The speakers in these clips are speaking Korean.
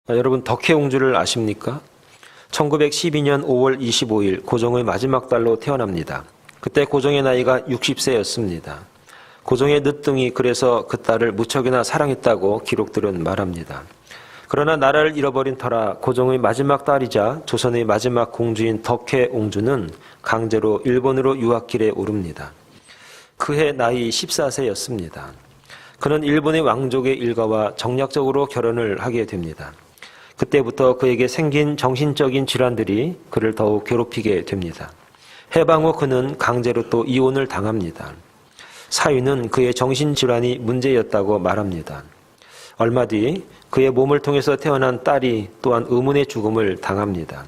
여러분 덕혜옹주를 아십니까? 1912년 5월 25일 고종의 마지막 달로 태어납니다. 그때 고종의 나이가 60세였습니다. 고종의 늦둥이 그래서 그 딸을 무척이나 사랑했다고 기록들은 말합니다. 그러나 나라를 잃어버린 터라 고종의 마지막 딸이자 조선의 마지막 공주인 덕혜옹주는 강제로 일본으로 유학길에 오릅니다. 그해 나이 14세였습니다. 그는 일본의 왕족의 일가와 정략적으로 결혼을 하게 됩니다. 그때부터 그에게 생긴 정신적인 질환들이 그를 더욱 괴롭히게 됩니다. 해방 후 그는 강제로 또 이혼을 당합니다. 사위는 그의 정신질환이 문제였다고 말합니다. 얼마 뒤 그의 몸을 통해서 태어난 딸이 또한 의문의 죽음을 당합니다.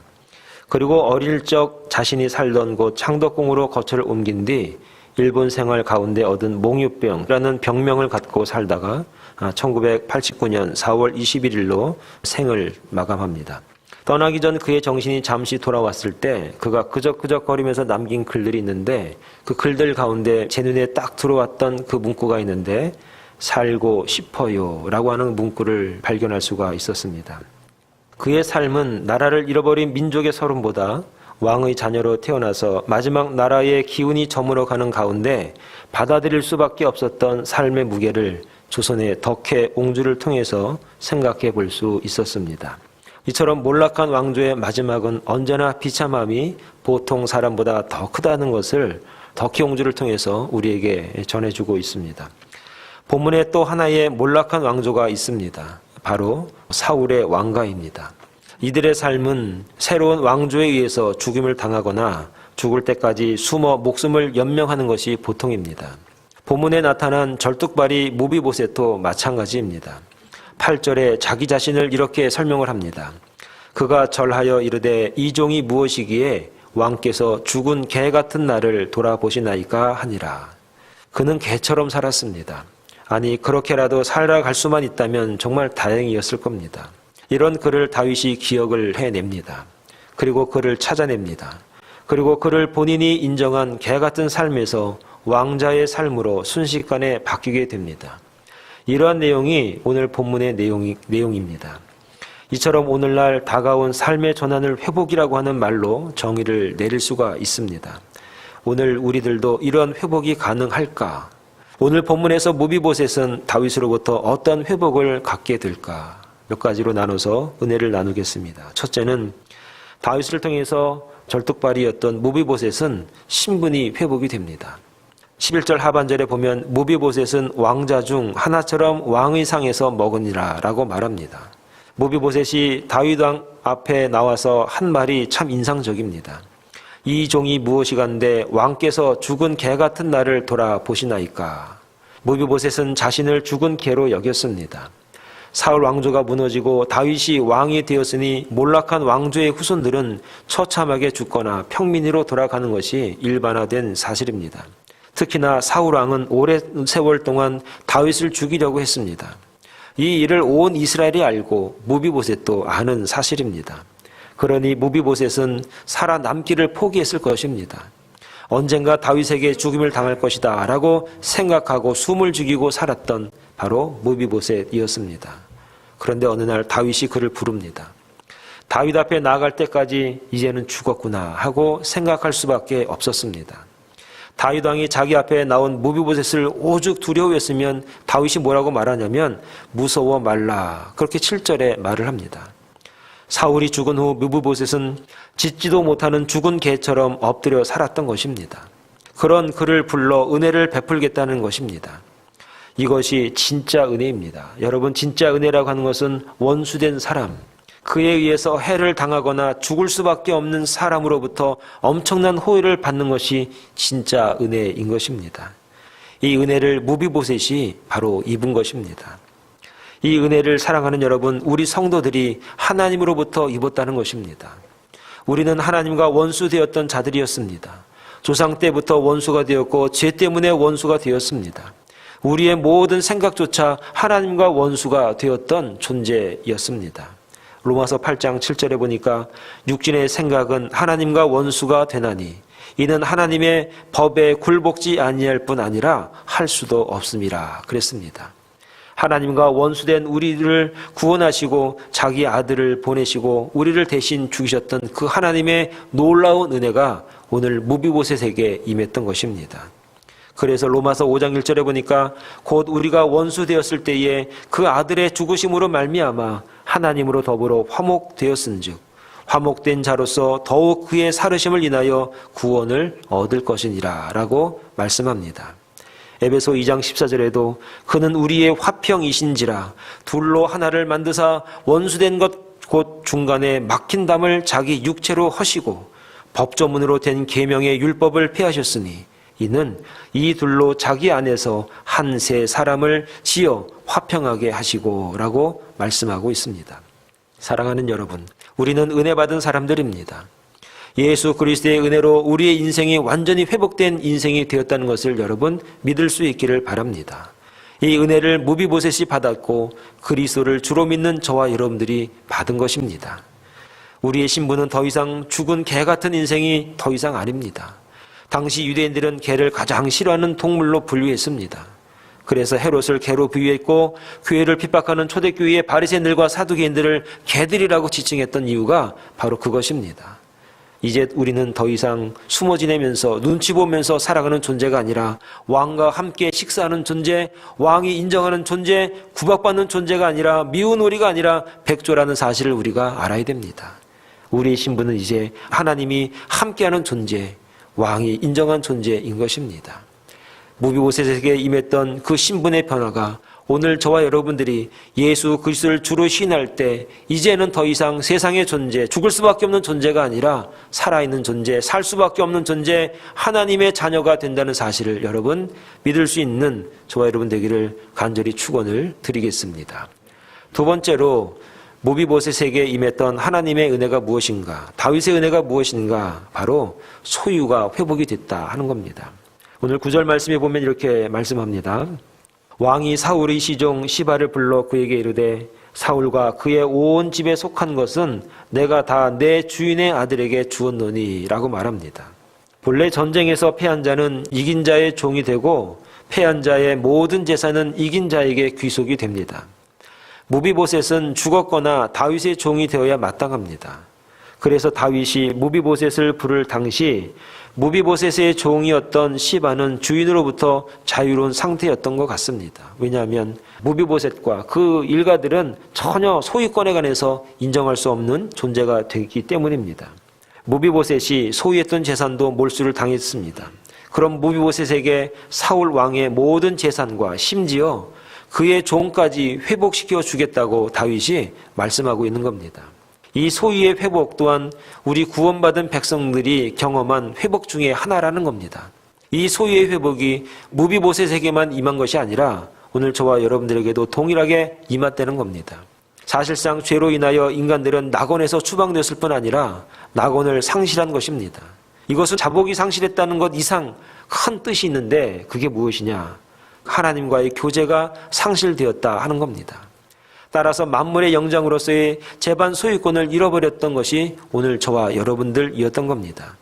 그리고 어릴 적 자신이 살던 곳 창덕궁으로 거처를 옮긴 뒤 일본 생활 가운데 얻은 몽유병이라는 병명을 갖고 살다가 1989년 4월 21일로 생을 마감합니다. 떠나기 전 그의 정신이 잠시 돌아왔을 때 그가 끄적끄적거리면서 남긴 글들이 있는데 그 글들 가운데 제 눈에 딱 들어왔던 그 문구가 있는데 살고 싶어요 라고 하는 문구를 발견할 수가 있었습니다. 그의 삶은 나라를 잃어버린 민족의 서름보다 왕의 자녀로 태어나서 마지막 나라의 기운이 저물어가는 가운데 받아들일 수밖에 없었던 삶의 무게를 조선의 덕혜옹주를 통해서 생각해 볼 수 있었습니다. 이처럼 몰락한 왕조의 마지막은 언제나 비참함이 보통 사람보다 더 크다는 것을 덕혜옹주를 통해서 우리에게 전해주고 있습니다. 본문에 또 하나의 몰락한 왕조가 있습니다. 바로 사울의 왕가입니다. 이들의 삶은 새로운 왕조에 의해서 죽임을 당하거나 죽을 때까지 숨어 목숨을 연명하는 것이 보통입니다. 본문에 나타난 절뚝발이 무비보셋도 마찬가지입니다. 8절에 자기 자신을 이렇게 설명을 합니다. 그가 절하여 이르되 이 종이 무엇이기에 왕께서 죽은 개 같은 나를 돌아보시나이까 하니라. 그는 개처럼 살았습니다. 아니 그렇게라도 살아갈 수만 있다면 정말 다행이었을 겁니다. 이런 그를 다윗이 기억을 해냅니다. 그리고 그를 찾아냅니다. 그리고 그를 본인이 인정한 개 같은 삶에서 왕자의 삶으로 순식간에 바뀌게 됩니다. 이러한 내용이 오늘 본문의 내용입니다. 이처럼 오늘날 다가온 삶의 전환을 회복이라고 하는 말로 정의를 내릴 수가 있습니다. 오늘 우리들도 이러한 회복이 가능할까? 오늘 본문에서 무비보셋은 다윗으로부터 어떤 회복을 갖게 될까? 몇 가지로 나눠서 은혜를 나누겠습니다. 첫째는 다윗을 통해서 절뚝발이었던 무비보셋은 신분이 회복이 됩니다. 11절 하반절에 보면 무비보셋은 왕자 중 하나처럼 왕의 상에서 먹으니라 라고 말합니다. 무비보셋이 다윗 왕 앞에 나와서 한 말이 참 인상적입니다. 이 종이 무엇이간데 왕께서 죽은 개 같은 나를 돌아보시나이까. 무비보셋은 자신을 죽은 개로 여겼습니다. 사울 왕조가 무너지고 다윗이 왕이 되었으니 몰락한 왕조의 후손들은 처참하게 죽거나 평민으로 돌아가는 것이 일반화된 사실입니다. 특히나 사울 왕은 오랜 세월 동안 다윗을 죽이려고 했습니다. 이 일을 온 이스라엘이 알고 무비보셋도 아는 사실입니다. 그러니 무비보셋은 살아남기를 포기했을 것입니다. 언젠가 다윗에게 죽임을 당할 것이다 라고 생각하고 숨을 죽이고 살았던 바로 무비보셋이었습니다. 그런데 어느 날 다윗이 그를 부릅니다. 다윗 앞에 나아갈 때까지 이제는 죽었구나 하고 생각할 수밖에 없었습니다. 다윗 왕이 자기 앞에 나온 무비보셋을 오죽 두려워했으면 다윗이 뭐라고 말하냐면 무서워 말라 그렇게 7절에 말을 합니다. 사울이 죽은 후 무비보셋은 짖지도 못하는 죽은 개처럼 엎드려 살았던 것입니다. 그런 그를 불러 은혜를 베풀겠다는 것입니다. 이것이 진짜 은혜입니다. 여러분 진짜 은혜라고 하는 것은 원수된 사람, 그에 의해서 해를 당하거나 죽을 수밖에 없는 사람으로부터 엄청난 호의를 받는 것이 진짜 은혜인 것입니다. 이 은혜를 무비보셋이 바로 입은 것입니다. 이 은혜를 사랑하는 여러분, 우리 성도들이 하나님으로부터 입었다는 것입니다. 우리는 하나님과 원수되었던 자들이었습니다. 조상 때부터 원수가 되었고 죄 때문에 원수가 되었습니다. 우리의 모든 생각조차 하나님과 원수가 되었던 존재였습니다. 로마서 8장 7절에 보니까 육신의 생각은 하나님과 원수가 되나니 이는 하나님의 법에 굴복지 아니할 뿐 아니라 할 수도 없음이라 그랬습니다. 하나님과 원수된 우리를 구원하시고 자기 아들을 보내시고 우리를 대신 죽이셨던 그 하나님의 놀라운 은혜가 오늘 무비보셋에게 임했던 것입니다. 그래서 로마서 5장 1절에 보니까 곧 우리가 원수 되었을 때에 그 아들의 죽으심으로 말미암아 하나님으로 더불어 화목되었은즉 화목된 자로서 더욱 그의 살으심을 인하여 구원을 얻을 것이니라 라고 말씀합니다. 에베소 2장 14절에도 그는 우리의 화평이신지라 둘로 하나를 만드사 원수된 것 곧 중간에 막힌 담을 자기 육체로 허시고 법조문으로 된 계명의 율법을 폐하셨으니 이는 이 둘로 자기 안에서 한 세 사람을 지어 화평하게 하시고 라고 말씀하고 있습니다. 사랑하는 여러분, 우리는 은혜 받은 사람들입니다. 예수 그리스도의 은혜로 우리의 인생이 완전히 회복된 인생이 되었다는 것을 여러분 믿을 수 있기를 바랍니다. 이 은혜를 무비보셋이 받았고 그리스도를 주로 믿는 저와 여러분들이 받은 것입니다. 우리의 신분은 더 이상 죽은 개 같은 인생이 더 이상 아닙니다. 당시 유대인들은 개를 가장 싫어하는 동물로 분류했습니다. 그래서 헤롯을 개로 비유했고 교회를 핍박하는 초대교회의 바리새인들과 사두개인들을 개들이라고 지칭했던 이유가 바로 그것입니다. 이제 우리는 더 이상 숨어 지내면서 눈치 보면서 살아가는 존재가 아니라 왕과 함께 식사하는 존재, 왕이 인정하는 존재, 구박받는 존재가 아니라 미운 우리가 아니라 백조라는 사실을 우리가 알아야 됩니다. 우리의 신분은 이제 하나님이 함께하는 존재, 왕이 인정한 존재인 것입니다. 무비보셋에게 임했던 그 신분의 변화가 오늘 저와 여러분들이 예수 그리스도를 주로 신할 때 이제는 더 이상 세상의 존재, 죽을 수밖에 없는 존재가 아니라 살아있는 존재, 살 수밖에 없는 존재, 하나님의 자녀가 된다는 사실을 여러분 믿을 수 있는 저와 여러분 되기를 간절히 축원을 드리겠습니다. 두 번째로 무비보셋에게 임했던 하나님의 은혜가 무엇인가, 다윗의 은혜가 무엇인가, 바로 소유가 회복이 됐다 하는 겁니다. 오늘 9절 말씀에 보면 이렇게 말씀합니다. 왕이 사울의 시종 시바를 불러 그에게 이르되 사울과 그의 온 집에 속한 것은 내가 다 내 주인의 아들에게 주었노니 라고 말합니다. 본래 전쟁에서 패한 자는 이긴 자의 종이 되고 패한 자의 모든 재산은 이긴 자에게 귀속이 됩니다. 무비보셋은 죽었거나 다윗의 종이 되어야 마땅합니다. 그래서 다윗이 무비보셋을 부를 당시 무비보셋의 종이었던 시바는 주인으로부터 자유로운 상태였던 것 같습니다. 왜냐하면 무비보셋과 그 일가들은 전혀 소유권에 관해서 인정할 수 없는 존재가 되기 때문입니다. 무비보셋이 소유했던 재산도 몰수를 당했습니다. 그럼 무비보셋에게 사울 왕의 모든 재산과 심지어 그의 종까지 회복시켜 주겠다고 다윗이 말씀하고 있는 겁니다. 이 소유의 회복 또한 우리 구원받은 백성들이 경험한 회복 중에 하나라는 겁니다. 이 소유의 회복이 무비보셋에게만 임한 것이 아니라 오늘 저와 여러분들에게도 동일하게 임했다는 겁니다. 사실상 죄로 인하여 인간들은 낙원에서 추방되었을 뿐 아니라 낙원을 상실한 것입니다. 이것은 자복이 상실했다는 것 이상 큰 뜻이 있는데 그게 무엇이냐? 하나님과의 교제가 상실되었다 하는 겁니다. 따라서 만물의 영장으로서의 재반 소유권을 잃어버렸던 것이 오늘 저와 여러분들이었던 겁니다.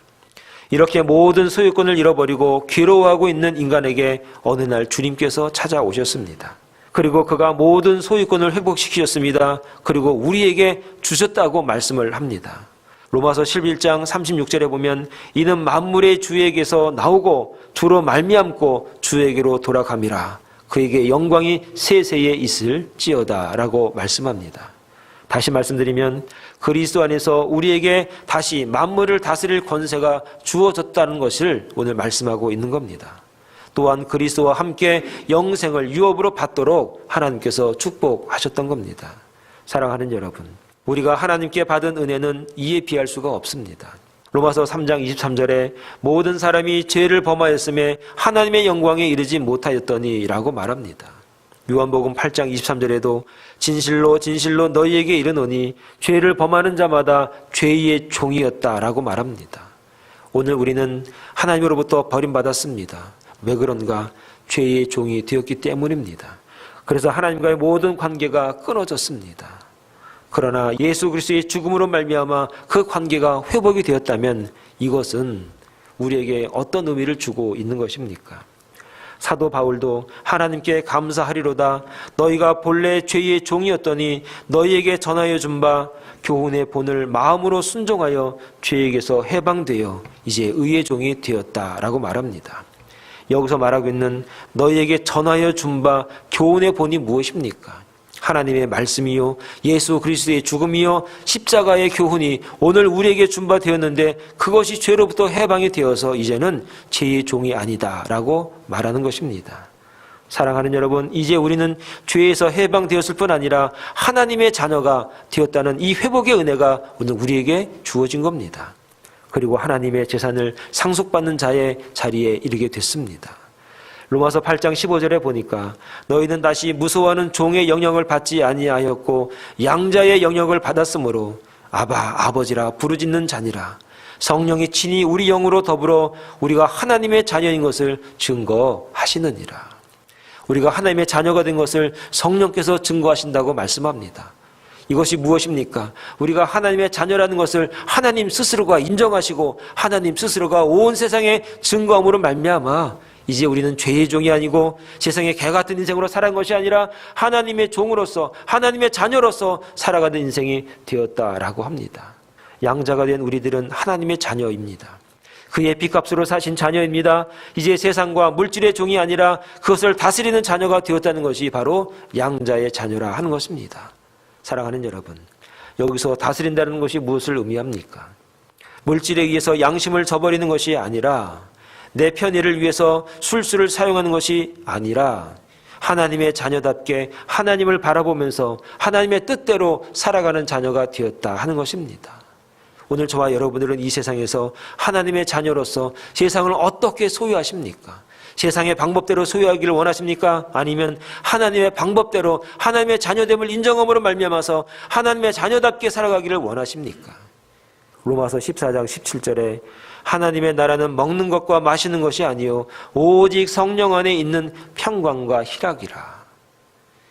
이렇게 모든 소유권을 잃어버리고 괴로워하고 있는 인간에게 어느 날 주님께서 찾아오셨습니다. 그리고 그가 모든 소유권을 회복시키셨습니다. 그리고 우리에게 주셨다고 말씀을 합니다. 로마서 11장 36절에 보면 이는 만물의 주에게서 나오고 주로 말미암고 주에게로 돌아감이라. 그에게 영광이 세세에 있을지어다 라고 말씀합니다. 다시 말씀드리면 그리스도 안에서 우리에게 다시 만물을 다스릴 권세가 주어졌다는 것을 오늘 말씀하고 있는 겁니다. 또한 그리스도와 함께 영생을 유업으로 받도록 하나님께서 축복하셨던 겁니다. 사랑하는 여러분, 우리가 하나님께 받은 은혜는 이에 비할 수가 없습니다. 로마서 3장 23절에 모든 사람이 죄를 범하였음에 하나님의 영광에 이르지 못하였더니 라고 말합니다. 요한복음 8장 23절에도 진실로 진실로 너희에게 이르노니 죄를 범하는 자마다 죄의 종이었다 라고 말합니다. 오늘 우리는 하나님으로부터 버림받았습니다. 왜 그런가? 죄의 종이 되었기 때문입니다. 그래서 하나님과의 모든 관계가 끊어졌습니다. 그러나 예수 그리스도의 죽음으로 말미암아 그 관계가 회복이 되었다면 이것은 우리에게 어떤 의미를 주고 있는 것입니까? 사도 바울도 하나님께 감사하리로다. 너희가 본래 죄의 종이었더니 너희에게 전하여 준 바 교훈의 본을 마음으로 순종하여 죄에게서 해방되어 이제 의의 종이 되었다라고 말합니다. 여기서 말하고 있는 너희에게 전하여 준 바 교훈의 본이 무엇입니까? 하나님의 말씀이요, 예수 그리스도의 죽음이요, 십자가의 교훈이 오늘 우리에게 준 바 되었는데 그것이 죄로부터 해방이 되어서 이제는 죄의 종이 아니다라고 말하는 것입니다. 사랑하는 여러분, 이제 우리는 죄에서 해방되었을 뿐 아니라 하나님의 자녀가 되었다는 이 회복의 은혜가 오늘 우리에게 주어진 겁니다. 그리고 하나님의 재산을 상속받는 자의 자리에 이르게 됐습니다. 로마서 8장 15절에 보니까 너희는 다시 무서워하는 종의 영역을 받지 아니하였고 양자의 영역을 받았으므로 아바 아버지라 부르짖는 자니라. 성령이 친히 우리 영으로 더불어 우리가 하나님의 자녀인 것을 증거하시느니라. 우리가 하나님의 자녀가 된 것을 성령께서 증거하신다고 말씀합니다. 이것이 무엇입니까? 우리가 하나님의 자녀라는 것을 하나님 스스로가 인정하시고 하나님 스스로가 온 세상에 증거함으로 말미암아 이제 우리는 죄의 종이 아니고 세상의 개 같은 인생으로 살아간 것이 아니라 하나님의 종으로서 하나님의 자녀로서 살아가는 인생이 되었다라고 합니다. 양자가 된 우리들은 하나님의 자녀입니다. 그의 피값으로 사신 자녀입니다. 이제 세상과 물질의 종이 아니라 그것을 다스리는 자녀가 되었다는 것이 바로 양자의 자녀라 하는 것입니다. 사랑하는 여러분, 여기서 다스린다는 것이 무엇을 의미합니까? 물질에 의해서 양심을 저버리는 것이 아니라 내 편의를 위해서 술수를 사용하는 것이 아니라 하나님의 자녀답게 하나님을 바라보면서 하나님의 뜻대로 살아가는 자녀가 되었다 하는 것입니다. 오늘 저와 여러분들은 이 세상에서 하나님의 자녀로서 세상을 어떻게 소유하십니까? 세상의 방법대로 소유하기를 원하십니까? 아니면 하나님의 방법대로 하나님의 자녀됨을 인정함으로 말미암아서 하나님의 자녀답게 살아가기를 원하십니까? 로마서 14장 17절에 하나님의 나라는 먹는 것과 마시는 것이 아니요 오직 성령 안에 있는 평강과 희락이라.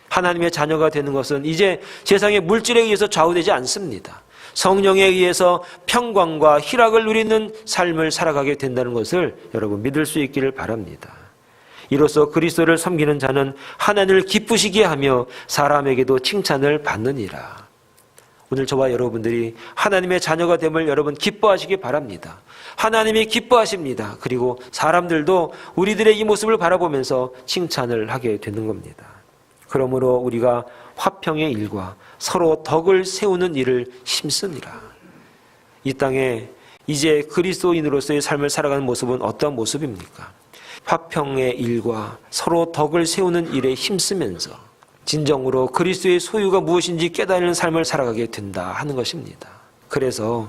하나님의 자녀가 되는 것은 이제 세상의 물질에 의해서 좌우되지 않습니다. 성령에 의해서 평강과 희락을 누리는 삶을 살아가게 된다는 것을 여러분 믿을 수 있기를 바랍니다. 이로써 그리스도를 섬기는 자는 하나님을 기쁘시게 하며 사람에게도 칭찬을 받느니라. 오늘 저와 여러분들이 하나님의 자녀가 됨을 여러분 기뻐하시기 바랍니다. 하나님이 기뻐하십니다. 그리고 사람들도 우리들의 이 모습을 바라보면서 칭찬을 하게 되는 겁니다. 그러므로 우리가 화평의 일과 서로 덕을 세우는 일을 힘쓰니라. 이 땅에 이제 그리스도인으로서의 삶을 살아가는 모습은 어떤 모습입니까? 화평의 일과 서로 덕을 세우는 일에 힘쓰면서 진정으로 그리스도의 소유가 무엇인지 깨달는 삶을 살아가게 된다 하는 것입니다. 그래서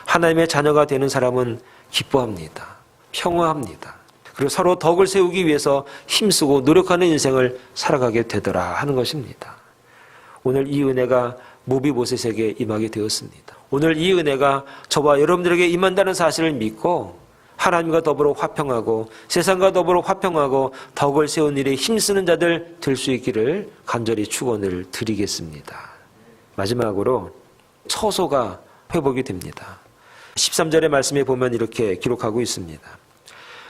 하나님의 자녀가 되는 사람은 기뻐합니다. 평화합니다. 그리고 서로 덕을 세우기 위해서 힘쓰고 노력하는 인생을 살아가게 되더라 하는 것입니다. 오늘 이 은혜가 무비보셋에게 임하게 되었습니다. 오늘 이 은혜가 저와 여러분들에게 임한다는 사실을 믿고 하나님과 더불어 화평하고 세상과 더불어 화평하고 덕을 세운 일에 힘쓰는 자들 될 수 있기를 간절히 축원을 드리겠습니다. 마지막으로 처소가 회복이 됩니다. 13절의 말씀에 보면 이렇게 기록하고 있습니다.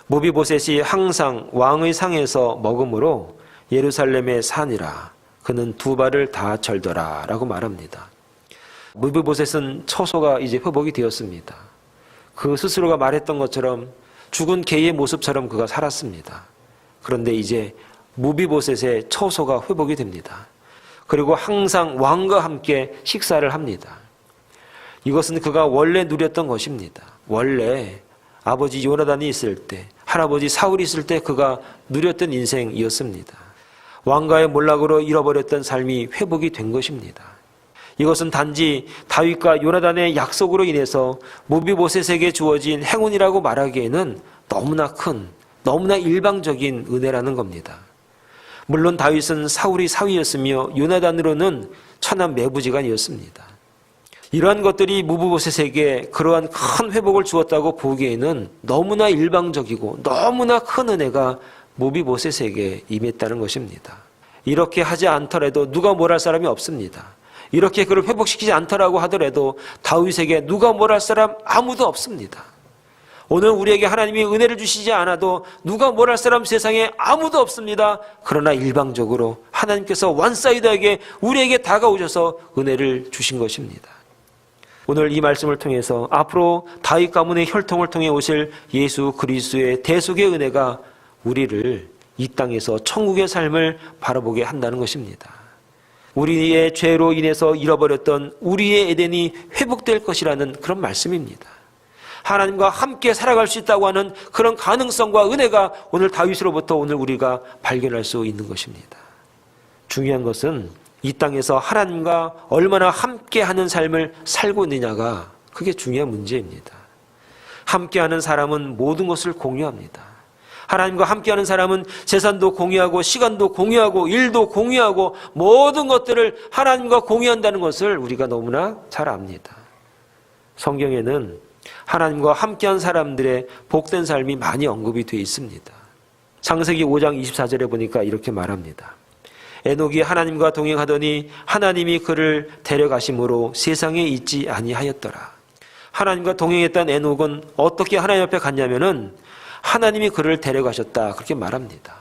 무비보셋이 항상 왕의 상에서 먹음으로 예루살렘의 산이라 그는 두 발을 다 절더라 라고 말합니다. 무비보셋은 처소가 이제 회복이 되었습니다. 그 스스로가 말했던 것처럼 죽은 개의 모습처럼 그가 살았습니다. 그런데 이제 무비보셋의 처소가 회복이 됩니다. 그리고 항상 왕과 함께 식사를 합니다. 이것은 그가 원래 누렸던 것입니다. 원래 아버지 요나단이 있을 때, 할아버지 사울이 있을 때 그가 누렸던 인생이었습니다. 왕가의 몰락으로 잃어버렸던 삶이 회복이 된 것입니다. 이것은 단지 다윗과 요나단의 약속으로 인해서 무비보셋에게 주어진 행운이라고 말하기에는 너무나 큰, 너무나 일방적인 은혜라는 겁니다. 물론 다윗은 사울이 사위였으며 요나단으로는 천한 매부지간이었습니다. 이러한 것들이 무비보셋에게 그러한 큰 회복을 주었다고 보기에는 너무나 일방적이고 너무나 큰 은혜가 무비보셋에게 임했다는 것입니다. 이렇게 하지 않더라도 누가 뭘 할 사람이 없습니다. 이렇게 그를 회복시키지 않더라고 하더라도 다윗에게 누가 뭘 할 사람 아무도 없습니다. 오늘 우리에게 하나님이 은혜를 주시지 않아도 누가 뭘 할 사람 세상에 아무도 없습니다. 그러나 일방적으로 하나님께서 원사이드하게 우리에게 다가오셔서 은혜를 주신 것입니다. 오늘 이 말씀을 통해서 앞으로 다윗 가문의 혈통을 통해 오실 예수 그리스도의 대속의 은혜가 우리를 이 땅에서 천국의 삶을 바라보게 한다는 것입니다. 우리의 죄로 인해서 잃어버렸던 우리의 에덴이 회복될 것이라는 그런 말씀입니다. 하나님과 함께 살아갈 수 있다고 하는 그런 가능성과 은혜가 오늘 다윗으로부터 오늘 우리가 발견할 수 있는 것입니다. 중요한 것은 이 땅에서 하나님과 얼마나 함께하는 삶을 살고 있느냐가 그게 중요한 문제입니다. 함께하는 사람은 모든 것을 공유합니다. 하나님과 함께하는 사람은 재산도 공유하고 시간도 공유하고 일도 공유하고 모든 것들을 하나님과 공유한다는 것을 우리가 너무나 잘 압니다. 성경에는 하나님과 함께한 사람들의 복된 삶이 많이 언급이 되어 있습니다. 창세기 5장 24절에 보니까 이렇게 말합니다. 에녹이 하나님과 동행하더니 하나님이 그를 데려가심으로 세상에 있지 아니하였더라. 하나님과 동행했던 에녹은 어떻게 하나님 옆에 갔냐면은 하나님이 그를 데려가셨다 그렇게 말합니다.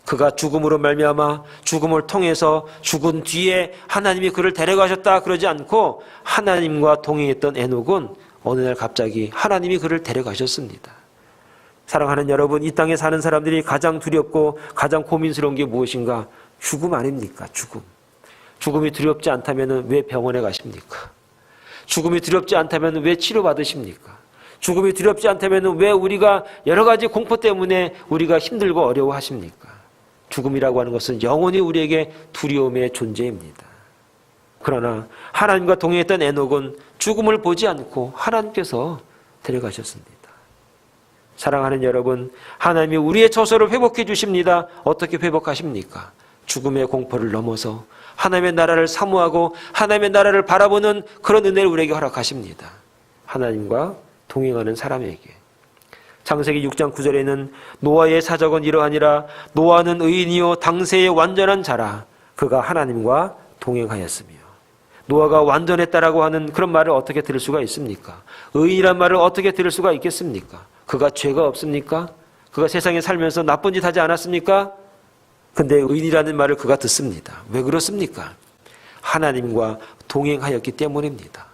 그가 죽음으로 말미암아 죽음을 통해서 죽은 뒤에 하나님이 그를 데려가셨다 그러지 않고 하나님과 동행했던 에녹은 어느 날 갑자기 하나님이 그를 데려가셨습니다. 사랑하는 여러분, 이 땅에 사는 사람들이 가장 두렵고 가장 고민스러운 게 무엇인가? 죽음 아닙니까? 죽음. 죽음이 두렵지 않다면 왜 병원에 가십니까? 죽음이 두렵지 않다면 왜 치료받으십니까? 죽음이 두렵지 않다면 왜 우리가 여러 가지 공포 때문에 우리가 힘들고 어려워하십니까? 죽음이라고 하는 것은 영원히 우리에게 두려움의 존재입니다. 그러나 하나님과 동행했던 에녹은 죽음을 보지 않고 하나님께서 데려가셨습니다. 사랑하는 여러분, 하나님이 우리의 처소를 회복해 주십니다. 어떻게 회복하십니까? 죽음의 공포를 넘어서 하나님의 나라를 사모하고 하나님의 나라를 바라보는 그런 은혜를 우리에게 허락하십니다. 하나님과 동행하는 사람에게. 창세기 6장 9절에는 노아의 사적은 이러하니라. 노아는 의인이요 당세의 완전한 자라. 그가 하나님과 동행하였으며. 노아가 완전했다라고 하는 그런 말을 어떻게 들을 수가 있습니까? 의인이란 말을 어떻게 들을 수가 있겠습니까? 그가 죄가 없습니까? 그가 세상에 살면서 나쁜 짓 하지 않았습니까? 근데 의인이라는 말을 그가 듣습니다. 왜 그렇습니까? 하나님과 동행하였기 때문입니다.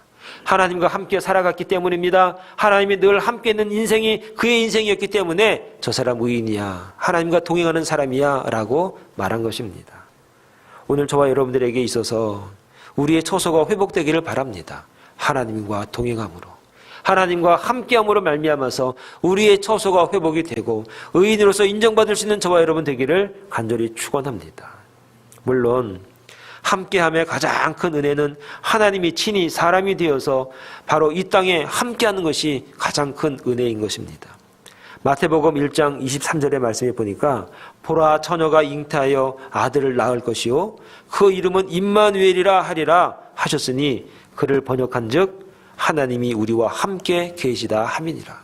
하나님과 함께 살아갔기 때문입니다. 하나님이 늘 함께 있는 인생이 그의 인생이었기 때문에 저 사람 의인이야, 하나님과 동행하는 사람이야 라고 말한 것입니다. 오늘 저와 여러분들에게 있어서 우리의 처소가 회복되기를 바랍니다. 하나님과 동행함으로, 하나님과 함께함으로 말미암아서 우리의 처소가 회복이 되고 의인으로서 인정받을 수 있는 저와 여러분 되기를 간절히 축원합니다. 물론 함께함의 가장 큰 은혜는 하나님이 친히 사람이 되어서 바로 이 땅에 함께하는 것이 가장 큰 은혜인 것입니다. 마태복음 1장 23절의 말씀에 보니까 보라, 처녀가 잉태하여 아들을 낳을 것이요 그 이름은 임마누엘이라 하리라 하셨으니 그를 번역한 즉 하나님이 우리와 함께 계시다 함이니라.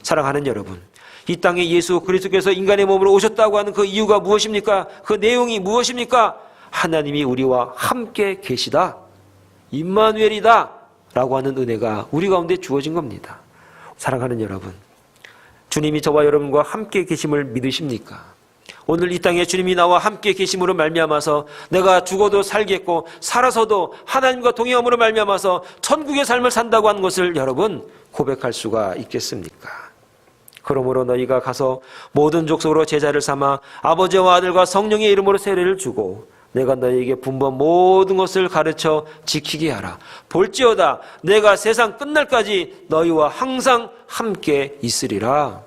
사랑하는 여러분, 이 땅에 예수 그리스도께서 인간의 몸으로 오셨다고 하는 그 이유가 무엇입니까? 그 내용이 무엇입니까? 하나님이 우리와 함께 계시다, 임마누엘이다 라고 하는 은혜가 우리 가운데 주어진 겁니다. 사랑하는 여러분, 주님이 저와 여러분과 함께 계심을 믿으십니까? 오늘 이 땅에 주님이 나와 함께 계심으로 말미암아서 내가 죽어도 살겠고 살아서도 하나님과 동행함으로 말미암아서 천국의 삶을 산다고 하는 것을 여러분 고백할 수가 있겠습니까? 그러므로 너희가 가서 모든 족속으로 제자를 삼아 아버지와 아들과 성령의 이름으로 세례를 주고 내가 너희에게 분부한 모든 것을 가르쳐 지키게 하라. 볼지어다 내가 세상 끝날까지 너희와 항상 함께 있으리라.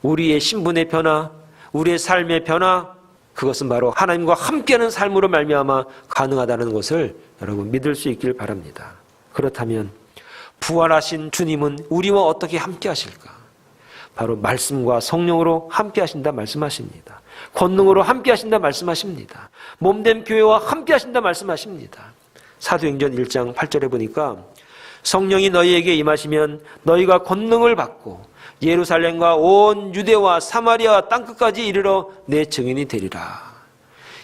우리의 신분의 변화, 우리의 삶의 변화, 그것은 바로 하나님과 함께하는 삶으로 말미암아 가능하다는 것을 여러분 믿을 수 있길 바랍니다. 그렇다면 부활하신 주님은 우리와 어떻게 함께 하실까? 바로 말씀과 성령으로 함께 하신다 말씀하십니다. 권능으로 함께 하신다 말씀하십니다. 몸된 교회와 함께 하신다 말씀하십니다. 사도행전 1장 8절에 보니까 성령이 너희에게 임하시면 너희가 권능을 받고 예루살렘과 온 유대와 사마리아 땅끝까지 이르러 내 증인이 되리라.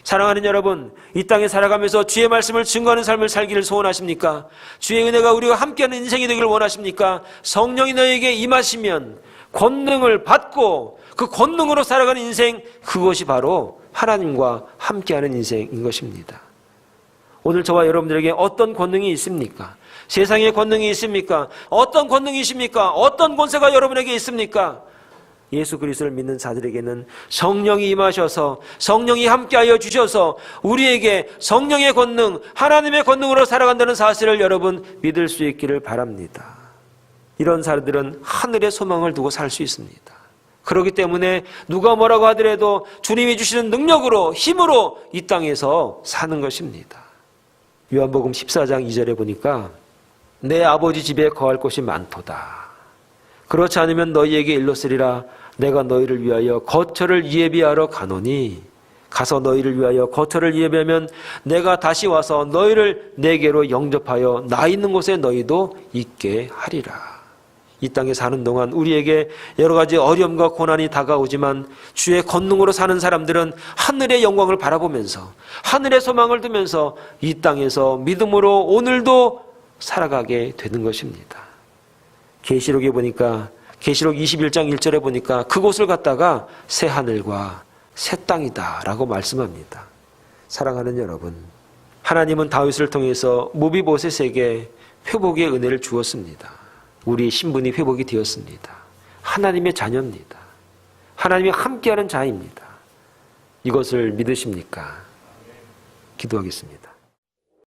사랑하는 여러분, 이 땅에 살아가면서 주의 말씀을 증거하는 삶을 살기를 소원하십니까? 주의 은혜가 우리와 함께하는 인생이 되기를 원하십니까? 성령이 너에게 임하시면 권능을 받고 그 권능으로 살아가는 인생, 그것이 바로 하나님과 함께하는 인생인 것입니다. 오늘 저와 여러분들에게 어떤 권능이 있습니까? 세상에 권능이 있습니까? 어떤 권능이십니까? 어떤 권세가 여러분에게 있습니까? 예수 그리스도를 믿는 자들에게는 성령이 임하셔서 성령이 함께하여 주셔서 우리에게 성령의 권능, 하나님의 권능으로 살아간다는 사실을 여러분 믿을 수 있기를 바랍니다. 이런 사람들은 하늘의 소망을 두고 살 수 있습니다. 그렇기 때문에 누가 뭐라고 하더라도 주님이 주시는 능력으로, 힘으로 이 땅에서 사는 것입니다. 요한복음 14장 2절에 보니까 내 아버지 집에 거할 곳이 많도다. 그렇지 않으면 너희에게 일렀으리라. 내가 너희를 위하여 거처를 예비하러 가노니 가서 너희를 위하여 거처를 예비하면 내가 다시 와서 너희를 내게로 영접하여 나 있는 곳에 너희도 있게 하리라. 이 땅에 사는 동안 우리에게 여러 가지 어려움과 고난이 다가오지만 주의 권능으로 사는 사람들은 하늘의 영광을 바라보면서 하늘의 소망을 두면서 이 땅에서 믿음으로 오늘도 살아가게 되는 것입니다. 계시록에 보니까 계시록 21장 1절에 보니까 그곳을 갖다가 새 하늘과 새 땅이다 라고 말씀합니다. 사랑하는 여러분, 하나님은 다윗을 통해서 무비보셋에게 회복의 은혜를 주었습니다. 우리의 신분이 회복이 되었습니다. 하나님의 자녀입니다. 하나님이 함께하는 자입니다. 이것을 믿으십니까? 기도하겠습니다.